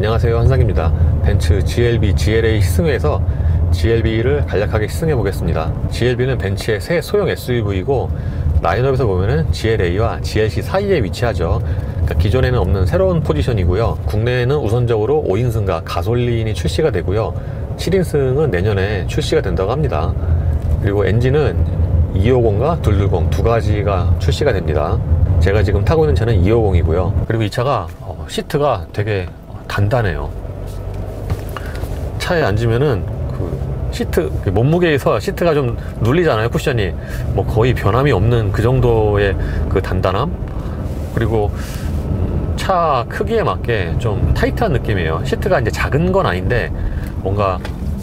안녕하세요, 한상입니다. 벤츠 GLB, GLA 시승회에서 GLB를 간략하게 시승해 보겠습니다. GLB는 벤츠의 새 소형 SUV이고 라인업에서 보면은 GLA와 GLC 사이에 위치하죠. 그러니까 기존에는 없는 새로운 포지션이고요. 국내에는 우선적으로 5인승과 가솔린이 출시가 되고요. 7인승은 내년에 출시가 된다고 합니다. 그리고 엔진은 250과 220 두 가지가 출시가 됩니다. 제가 지금 타고 있는 차는 250이고요. 그리고 이 차가 시트가 되게 단단해요. 차에 앉으면은 그 시트, 몸무게에서 시트가 좀 눌리잖아요. 쿠션이 뭐 거의 변함이 없는 그 정도의 그 단단함. 그리고 차 크기에 맞게 좀 타이트한 느낌이에요. 시트가 이제 작은 건 아닌데 뭔가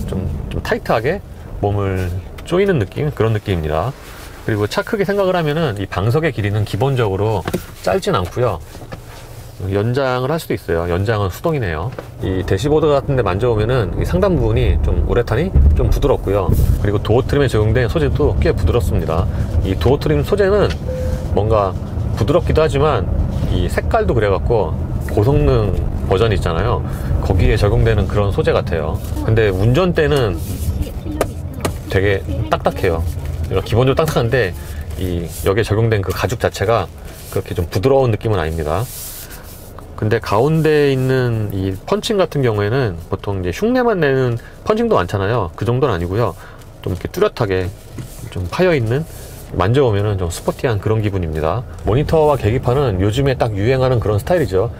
좀 타이트하게 몸을 조이는 느낌, 그런 느낌입니다. 그리고 차 크기 생각을 하면은 이 방석의 길이는 기본적으로 짧진 않고요. 연장을 할 수도 있어요. 연장은 수동이네요. 이 대시보드 같은 데 만져보면은 이 상단 부분이 좀 우레탄이 좀 부드럽고요. 그리고 도어 트림에 적용된 소재도 꽤 부드럽습니다. 이 도어 트림 소재는 뭔가 부드럽기도 하지만 이 색깔도 그래갖고 고성능 버전 있잖아요. 거기에 적용되는 그런 소재 같아요. 근데 운전대는 되게 딱딱해요. 기본적으로 딱딱한데 이 여기에 적용된 그 가죽 자체가 그렇게 좀 부드러운 느낌은 아닙니다. 근데 가운데 있는 이 펀칭 같은 경우에는 보통 이제 흉내만 내는 펀칭도 많잖아요. 그 정도는 아니고요. 좀 이렇게 뚜렷하게 좀 파여있는, 만져보면은 좀 스포티한 그런 기분입니다. 모니터와 계기판은 요즘에 딱 유행하는 그런 스타일이죠.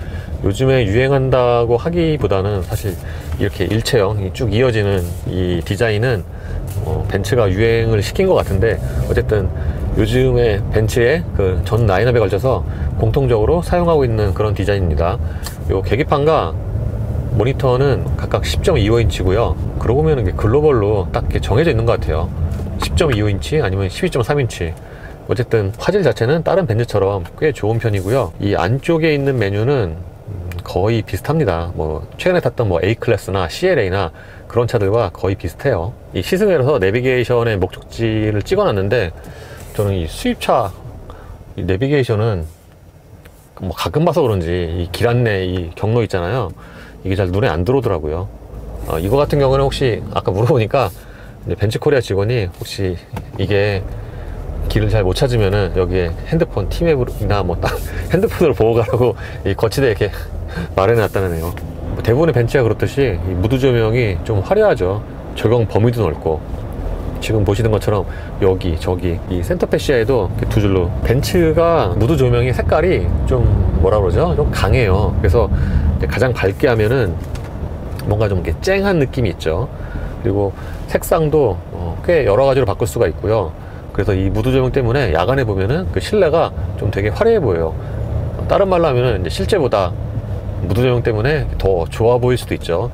요즘에 유행한다고 하기보다는 사실 이렇게 일체형 쭉 이어지는 이 디자인은 벤츠가 유행을 시킨 것 같은데, 어쨌든 요즘에 벤츠의 그 전 라인업에 걸쳐서 공통적으로 사용하고 있는 그런 디자인입니다. 요 계기판과 모니터는 각각 10.25인치고요. 그러고 보면 이게 글로벌로 딱 이렇게 정해져 있는 것 같아요. 10.25인치 아니면 12.3인치. 어쨌든 화질 자체는 다른 벤츠처럼 꽤 좋은 편이고요. 이 안쪽에 있는 메뉴는 거의 비슷합니다. 뭐 최근에 탔던 뭐 A클래스나 CLA나 그런 차들과 거의 비슷해요. 이 시승회에서 내비게이션의 목적지를 찍어놨는데, 저는 이 수입차 이 내비게이션은 뭐 가끔 봐서 그런지 이 길 안내 이 경로 있잖아요. 이게 잘 눈에 안 들어오더라고요. 이거 같은 경우는 혹시 아까 물어보니까 벤츠 코리아 직원이 혹시 이게 길을 잘 못 찾으면은 여기에 핸드폰 티맵이나 뭐 딱 핸드폰으로 보고 가라고 이 거치대에 이렇게 마련해놨다네요. 대부분의 벤츠가 그렇듯이 이 무드 조명이 좀 화려하죠. 적용 범위도 넓고, 지금 보시는 것처럼 여기 저기 이 센터 패시아에도 두 줄로. 벤츠가 무드 조명의 색깔이 좀 뭐라 그러죠? 좀 강해요. 그래서 가장 밝게 하면은 뭔가 좀 이렇게 쨍한 느낌이 있죠. 그리고 색상도 꽤 여러 가지로 바꿀 수가 있고요. 그래서 이 무드 조명 때문에 야간에 보면은 그 실내가 좀 되게 화려해 보여요. 다른 말로 하면은 이제 실제보다 무드 조명 때문에 더 좋아 보일 수도 있죠.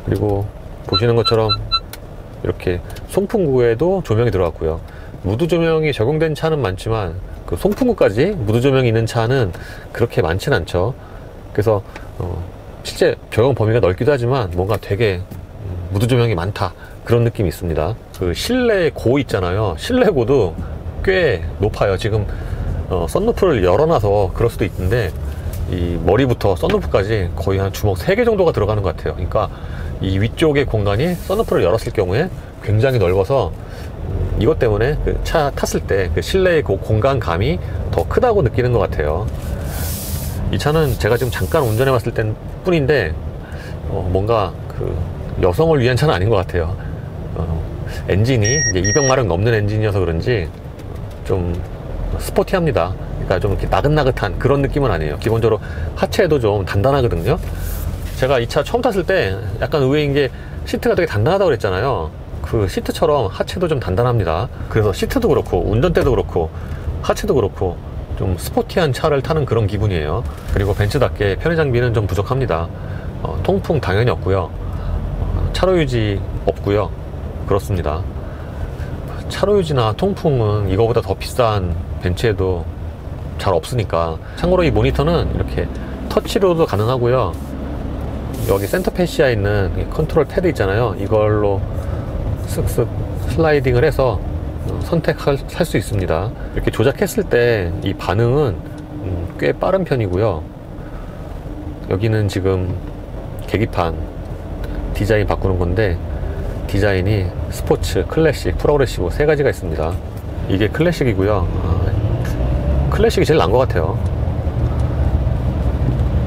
그리고 보시는 것처럼 이렇게 송풍구에도 조명이 들어갔고요. 무드 조명이 적용된 차는 많지만 그 송풍구까지 무드 조명이 있는 차는 그렇게 많진 않죠. 그래서 실제 적용 범위가 넓기도 하지만 뭔가 되게 무드 조명이 많다, 그런 느낌이 있습니다. 그 실내 고 있잖아요. 실내 고도 꽤 높아요. 지금 썬루프를 열어놔서 그럴 수도 있는데 이 머리부터 썬루프까지 거의 한 주먹 3개 정도가 들어가는 것 같아요. 그러니까 이 위쪽의 공간이 썬루프를 열었을 경우에 굉장히 넓어서 이것 때문에 그 차 탔을 때 그 실내의 그 공간감이 더 크다고 느끼는 것 같아요. 이 차는 제가 지금 잠깐 운전해 봤을 땐 뿐인데 뭔가 그 여성을 위한 차는 아닌 것 같아요. 엔진이 이제 200마력 넘는 엔진이어서 그런지 좀 스포티합니다. 그러니까 좀 이렇게 나긋나긋한 그런 느낌은 아니에요. 기본적으로 하체도 좀 단단하거든요. 제가 이 차 처음 탔을 때 약간 의외인 게 시트가 되게 단단하다고 그랬잖아요. 그 시트처럼 하체도 좀 단단합니다. 그래서 시트도 그렇고 운전대도 그렇고 하체도 그렇고 좀 스포티한 차를 타는 그런 기분이에요. 그리고 벤츠답게 편의 장비는 좀 부족합니다. 통풍 당연히 없고요. 차로 유지 없고요. 그렇습니다. 차로 유지나 통풍은 이거보다 더 비싼 벤츠에도 잘 없으니까. 참고로 이 모니터는 이렇게 터치로도 가능하고요. 여기 센터 패시아에 있는 컨트롤 패드 있잖아요. 이걸로 쓱쓱 슬라이딩을 해서 선택할 수 있습니다. 이렇게 조작했을 때 이 반응은 꽤 빠른 편이고요. 여기는 지금 계기판 디자인 바꾸는 건데, 디자인이 스포츠, 클래식, 프로그레시브 세 가지가 있습니다. 이게 클래식이고요. 클래식이 제일 나은 것 같아요.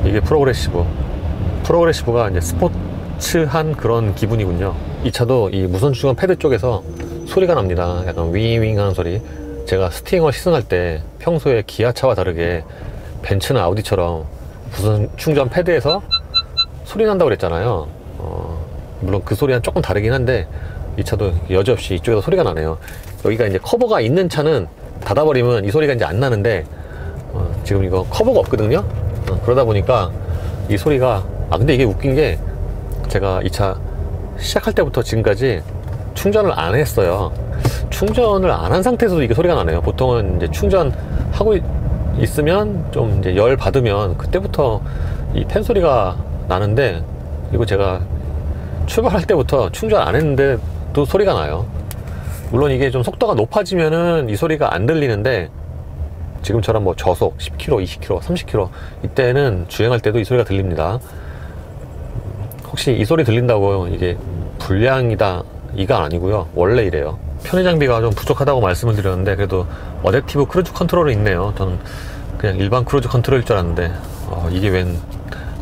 이게 프로그레시브가 이제 스포츠한 그런 기분이군요. 이 차도 이 무선 충전 패드 쪽에서 소리가 납니다. 약간 윙윙 하는 소리. 제가 스팅어 시승할 때 평소에 기아차와 다르게 벤츠나 아우디처럼 무선 충전 패드에서 소리 난다고 그랬잖아요. 물론 그 소리랑 조금 다르긴 한데, 이 차도 여지없이 이쪽에서 소리가 나네요. 여기가 이제 커버가 있는 차는 닫아버리면 이 소리가 이제 안 나는데, 지금 이거 커버가 없거든요. 그러다 보니까 이 소리가, 근데 이게 웃긴 게, 제가 이 차 시작할 때부터 지금까지 충전을 안 했어요. 충전을 안 한 상태에서도 이게 소리가 나네요. 보통은 이제 충전하고 있으면 좀 이제 열 받으면 그때부터 이 팬 소리가 나는데, 이거 제가 출발할 때부터 충전 안 했는데도 소리가 나요. 물론 이게 좀 속도가 높아지면은 이 소리가 안 들리는데, 지금처럼 뭐 저속 10km, 20km, 30km 이때는 주행할 때도 이 소리가 들립니다. 혹시 이 소리 들린다고 이게 불량이다 이가 아니고요. 원래 이래요. 편의 장비가 좀 부족하다고 말씀을 드렸는데, 그래도 어댑티브 크루즈 컨트롤이 있네요. 저는 그냥 일반 크루즈 컨트롤일 줄 알았는데, 이게 웬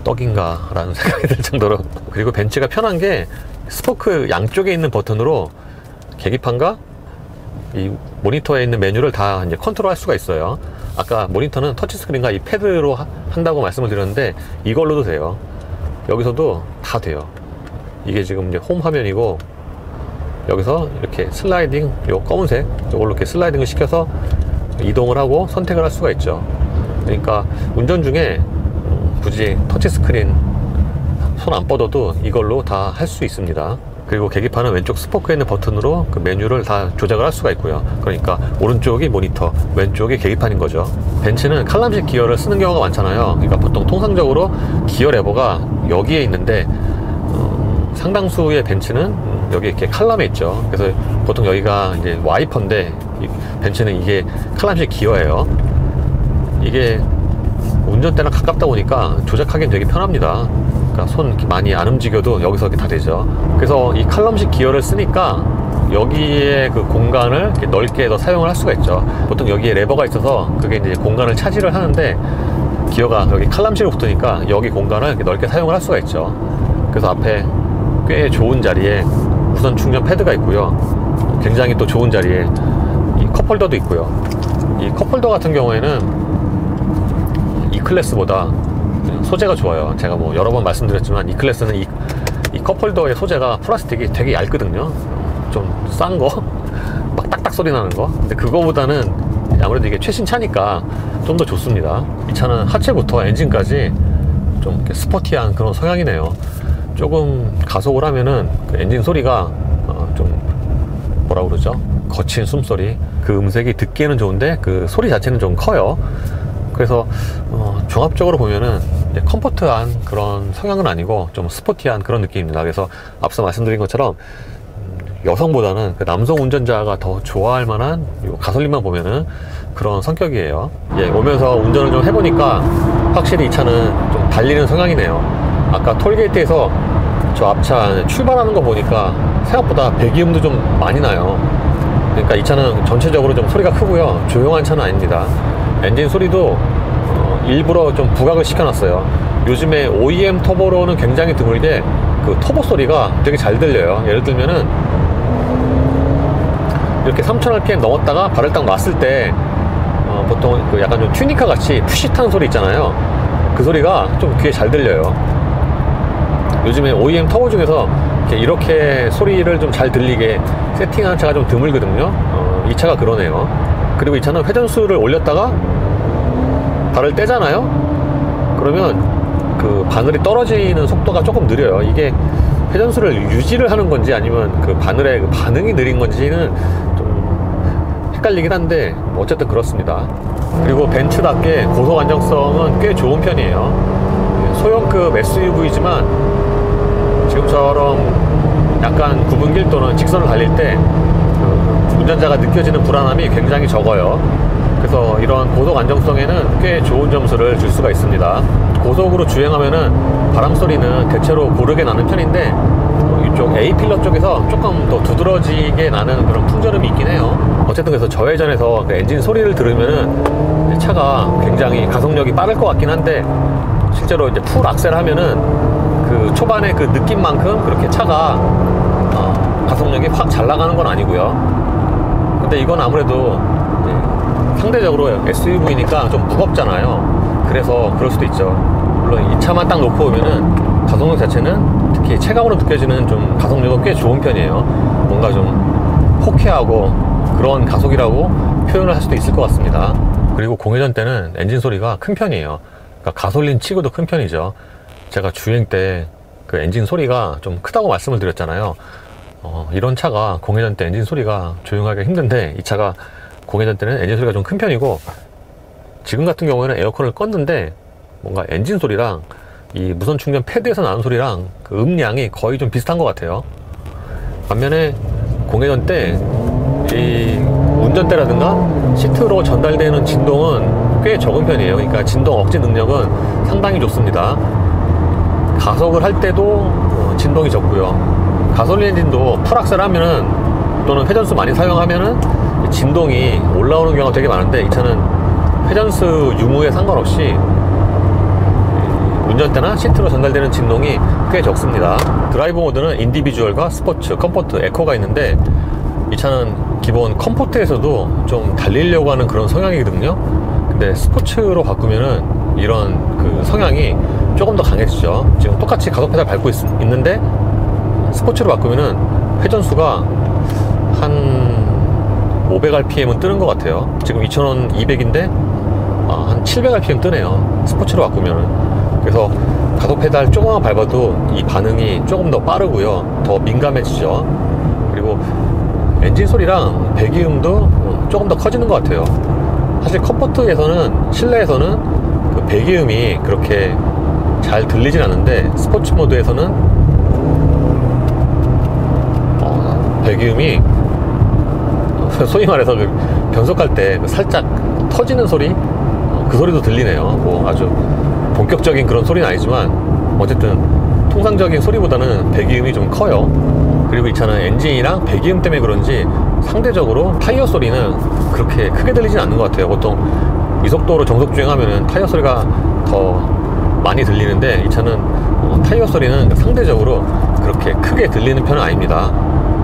떡인가 라는 생각이 들 정도로. 그리고 벤츠가 편한 게 스포크 양쪽에 있는 버튼으로 계기판과 이 모니터에 있는 메뉴를 다 이제 컨트롤 할 수가 있어요. 아까 모니터는 터치스크린과 이 패드로 한다고 말씀을 드렸는데, 이걸로도 돼요. 여기서도 다 돼요. 이게 지금 이제 홈 화면이고, 여기서 이렇게 슬라이딩, 요 검은색 이걸로 이렇게 슬라이딩을 시켜서 이동을 하고 선택을 할 수가 있죠. 그러니까 운전 중에 굳이 터치스크린 손 안 뻗어도 이걸로 다 할 수 있습니다. 그리고 계기판은 왼쪽 스포크에 있는 버튼으로 그 메뉴를 다 조작을 할 수가 있고요. 그러니까 오른쪽이 모니터, 왼쪽이 계기판인 거죠. 벤츠는 칼럼식 기어를 쓰는 경우가 많잖아요. 그러니까 보통 통상적으로 기어 레버가 여기에 있는데, 상당수의 벤츠는 여기 이렇게 칼럼에 있죠. 그래서 보통 여기가 이제 와이퍼인데, 벤츠는 이게 칼럼식 기어예요. 이게 운전대랑 가깝다 보니까 조작하기는 되게 편합니다. 그러니까 손 이렇게 많이 안 움직여도 여기서 이렇게 다 되죠. 그래서 이 칼럼식 기어를 쓰니까 여기에 그 공간을 이렇게 넓게 더 사용을 할 수가 있죠. 보통 여기에 레버가 있어서 그게 이제 공간을 차지를 하는데, 기어가 여기 칼럼식으로 붙으니까 여기 공간을 이렇게 넓게 사용을 할 수가 있죠. 그래서 앞에 꽤 좋은 자리에 무선 충전 패드가 있고요. 굉장히 또 좋은 자리에 이 컵홀더도 있고요. 이 컵홀더 같은 경우에는 E클래스보다 소재가 좋아요. 제가 뭐 여러 번 말씀드렸지만, E클래스는 이 컵홀더의 소재가 플라스틱이 되게 얇거든요. 좀 싼 거, 막 딱딱 소리 나는 거. 근데 그거보다는 아무래도 이게 최신 차니까 좀 더 좋습니다. 이 차는 하체부터 엔진까지 좀 이렇게 스포티한 그런 성향이네요. 조금 가속을 하면은 그 엔진 소리가 좀 뭐라 그러죠? 거친 숨소리. 그 음색이 듣기에는 좋은데 그 소리 자체는 좀 커요. 그래서 종합적으로 보면은 컴포트한 그런 성향은 아니고 좀 스포티한 그런 느낌입니다. 그래서 앞서 말씀드린 것처럼 여성보다는 그 남성 운전자가 더 좋아할 만한 가솔린만 보면은 그런 성격이에요. 오면서 운전을 좀 해보니까 확실히 이 차는 좀 달리는 성향이네요. 아까 톨게이트에서 저 앞차 출발하는 거 보니까 생각보다 배기음도 좀 많이 나요. 그러니까 이 차는 전체적으로 좀 소리가 크고요. 조용한 차는 아닙니다. 엔진 소리도 일부러 좀 부각을 시켜놨어요. 요즘에 OEM 터보로는 굉장히 드물게 그 터보 소리가 되게 잘 들려요. 예를 들면은 이렇게 3000rpm 넘었다가 발을 딱 놨을 때 보통 그 약간 좀 튜니카 같이 푸시타는 소리 있잖아요. 그 소리가 좀 귀에 잘 들려요. 요즘에 OEM 터보 중에서 이렇게 소리를 좀 잘 들리게 세팅하는 차가 좀 드물거든요. 이 차가 그러네요. 그리고 이 차는 회전수를 올렸다가 발을 떼잖아요. 그러면 그 바늘이 떨어지는 속도가 조금 느려요. 이게 회전수를 유지를 하는 건지 아니면 그 바늘의 그 반응이 느린 건지는 좀 헷갈리긴 한데 어쨌든 그렇습니다. 그리고 벤츠답게 고속 안정성은 꽤 좋은 편이에요. 소형급 SUV지만 지금처럼 약간 굽은길 또는 직선을 달릴 때 운전자가 느껴지는 불안함이 굉장히 적어요. 그래서 이런 고속 안정성에는 꽤 좋은 점수를 줄 수가 있습니다. 고속으로 주행하면은 바람 소리는 대체로 고르게 나는 편인데 이쪽 A 필러 쪽에서 조금 더 두드러지게 나는 그런 풍절음이 있긴 해요. 어쨌든 그래서 저회전에서 그 엔진 소리를 들으면은 차가 굉장히 가속력이 빠를 것 같긴 한데, 실제로 이제 풀 악셀 하면은 그 초반에 그 느낌만큼 그렇게 차가 가속력이 확 잘 나가는 건 아니고요. 근데 이건 아무래도 상대적으로 SUV니까 좀 무겁잖아요. 그래서 그럴 수도 있죠. 물론 이 차만 딱 놓고 보면은 가속력 자체는 특히 체감으로 느껴지는 좀 가속력은 꽤 좋은 편이에요. 뭔가 좀 호쾌하고 그런 가속이라고 표현을 할 수도 있을 것 같습니다. 그리고 공회전 때는 엔진 소리가 큰 편이에요. 그러니까 가솔린 치고도 큰 편이죠. 제가 주행 때 그 엔진 소리가 좀 크다고 말씀을 드렸잖아요. 이런 차가 공회전 때 엔진 소리가 조용하기가 힘든데, 이 차가 공회전 때는 엔진 소리가 좀 큰 편이고, 지금 같은 경우에는 에어컨을 껐는데 뭔가 엔진 소리랑 이 무선 충전 패드에서 나는 소리랑 그 음량이 거의 좀 비슷한 것 같아요. 반면에 공회전 때 이 운전대라든가 시트로 전달되는 진동은 꽤 적은 편이에요. 그러니까 진동 억제 능력은 상당히 좋습니다. 가속을 할 때도 진동이 적고요. 가솔린 엔진도 풀악셀 하면은, 또는 회전수 많이 사용하면은 진동이 올라오는 경우가 되게 많은데, 이 차는 회전수 유무에 상관없이 운전대나 시트로 전달되는 진동이 꽤 적습니다. 드라이브 모드는 인디비주얼과 스포츠, 컴포트, 에코가 있는데, 이 차는 기본 컴포트에서도 좀 달리려고 하는 그런 성향이거든요. 근데 스포츠로 바꾸면은 이런 그 성향이 조금 더 강해지죠. 지금 똑같이 가속 페달 밟고 있는데 스포츠로 바꾸면은 회전수가 한 500rpm은 뜨는 것 같아요. 지금 2000원 200인데 한 700rpm 뜨네요, 스포츠로 바꾸면은. 그래서 가속 페달 조금만 밟아도 이 반응이 조금 더 빠르고요, 더 민감해지죠. 그리고 엔진 소리랑 배기음도 조금 더 커지는 것 같아요. 사실 컴포트에서는, 실내에서는 그 배기음이 그렇게 잘 들리진 않는데, 스포츠 모드에서는 배기음이 소위 말해서 그 변속할 때 살짝 터지는 소리, 그 소리도 들리네요. 뭐 아주 본격적인 그런 소리는 아니지만 어쨌든 통상적인 소리보다는 배기음이 좀 커요. 그리고 이 차는 엔진이랑 배기음 때문에 그런지 상대적으로 타이어 소리는 그렇게 크게 들리진 않는 것 같아요. 보통 이 속도로 정속 주행하면은 타이어 소리가 더 많이 들리는데, 이 차는 타이어 소리는 상대적으로 그렇게 크게 들리는 편은 아닙니다.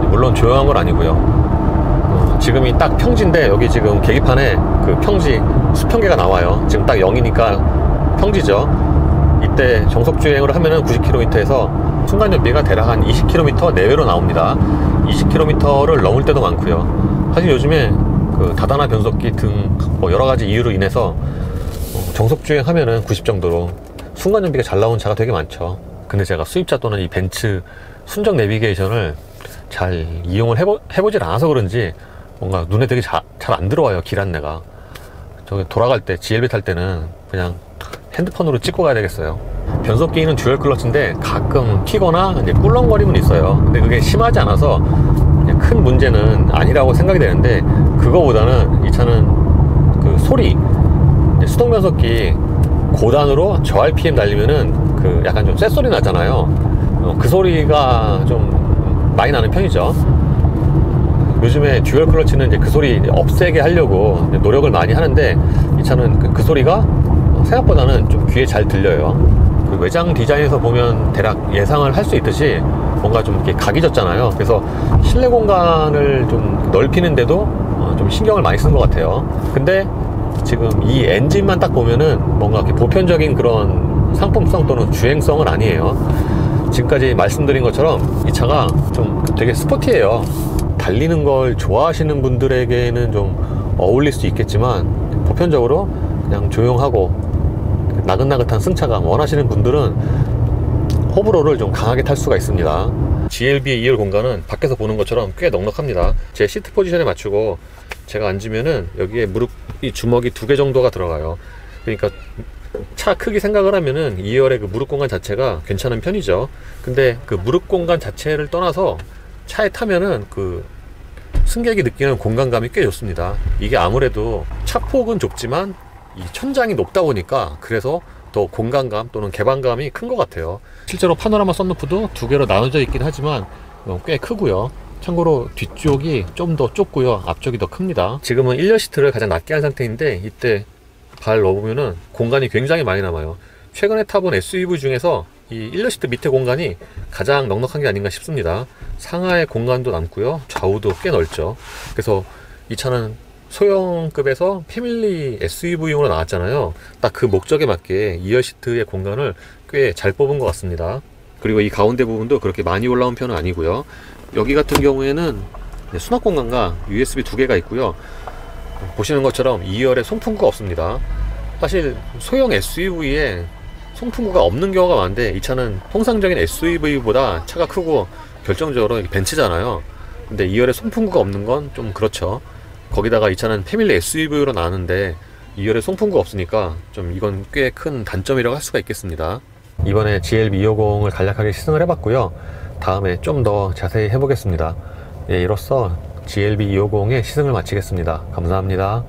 물론 조용한 건 아니고요. 지금이 딱 평지인데, 여기 지금 계기판에 그 평지 수평계가 나와요. 지금 딱 0이니까 평지죠. 이때 정속 주행을 하면은 90km에서 순간연비가 대략 한 20km 내외로 나옵니다. 20km를 넘을 때도 많고요. 사실 요즘에 그 다단화 변속기 등 뭐 여러 가지 이유로 인해서 정속 주행하면은 90 정도로 순간연비가 잘 나온 차가 되게 많죠. 근데 제가 수입차 또는 이 벤츠 순정 내비게이션을 잘 이용을 해보질 않아서 그런지 뭔가 눈에 되게 잘 안 들어와요, 길 안내가. 저기 돌아갈 때, GLB 탈 때는 그냥 핸드폰으로 찍고 가야 되겠어요. 변속기는 듀얼 클러치인데 가끔 튀거나 이제 꿀렁거림은 있어요. 근데 그게 심하지 않아서 그냥 큰 문제는 아니라고 생각이 되는데, 그거보다는 이 차는 그 소리, 수동 변속기 고단으로 저 RPM 달리면은 그 약간 좀 쇳소리 나잖아요. 그 소리가 좀 많이 나는 편이죠. 요즘에 듀얼 클러치는 이제 그 소리 없애게 하려고 노력을 많이 하는데, 이 차는 그 소리가 생각보다는 좀 귀에 잘 들려요. 그 외장 디자인에서 보면 대략 예상을 할 수 있듯이 뭔가 좀 이렇게 각이 졌잖아요. 그래서 실내 공간을 좀 넓히는데도 좀 신경을 많이 쓴 것 같아요. 근데 지금 이 엔진만 딱 보면은 뭔가 이렇게 보편적인 그런 상품성 또는 주행성은 아니에요. 지금까지 말씀드린 것처럼 이 차가 좀 되게 스포티해요. 달리는 걸 좋아하시는 분들에게는 좀 어울릴 수 있겠지만, 보편적으로 그냥 조용하고 나긋나긋한 승차감 원하시는 분들은 호불호를 좀 강하게 탈 수가 있습니다. GLB의 2열 공간은 밖에서 보는 것처럼 꽤 넉넉합니다. 제 시트 포지션에 맞추고 제가 앉으면은 여기에 무릎이, 주먹이 2개 정도가 들어가요. 그러니까 차 크기 생각을 하면은 2열의 그 무릎 공간 자체가 괜찮은 편이죠. 근데 그 무릎 공간 자체를 떠나서 차에 타면은 그 승객이 느끼는 공간감이 꽤 좋습니다. 이게 아무래도 차폭은 좁지만 이 천장이 높다 보니까, 그래서 더 공간감 또는 개방감이 큰 것 같아요. 실제로 파노라마 썬루프도 두 개로 나눠져 있긴 하지만 꽤 크고요. 참고로 뒤쪽이 좀 더 좁고요, 앞쪽이 더 큽니다. 지금은 1열 시트를 가장 낮게 한 상태인데 이때 발 넣어보면은 공간이 굉장히 많이 남아요. 최근에 타본 SUV 중에서 이 1열 시트 밑에 공간이 가장 넉넉한 게 아닌가 싶습니다. 상하의 공간도 남고요, 좌우도 꽤 넓죠. 그래서 이 차는 소형급에서 패밀리 SUV용으로 나왔잖아요. 딱 그 목적에 맞게 2열 시트의 공간을 꽤 잘 뽑은 것 같습니다. 그리고 이 가운데 부분도 그렇게 많이 올라온 편은 아니고요. 여기 같은 경우에는 수납 공간과 USB 두 개가 있고요. 보시는 것처럼 2열에 송풍구가 없습니다. 사실 소형 SUV에 송풍구가 없는 경우가 많은데 이 차는 통상적인 SUV보다 차가 크고 결정적으로 벤츠잖아요. 근데 2열에 송풍구가 없는 건 좀 그렇죠. 거기다가 이 차는 패밀리 SUV로 나왔는데 2열에 송풍구가 없으니까 좀 이건 꽤 큰 단점이라고 할 수가 있겠습니다. 이번에 GLB250을 간략하게 시승을 해봤고요. 다음에 좀 더 자세히 해보겠습니다. 예, 이로써 GLB250의 시승을 마치겠습니다. 감사합니다.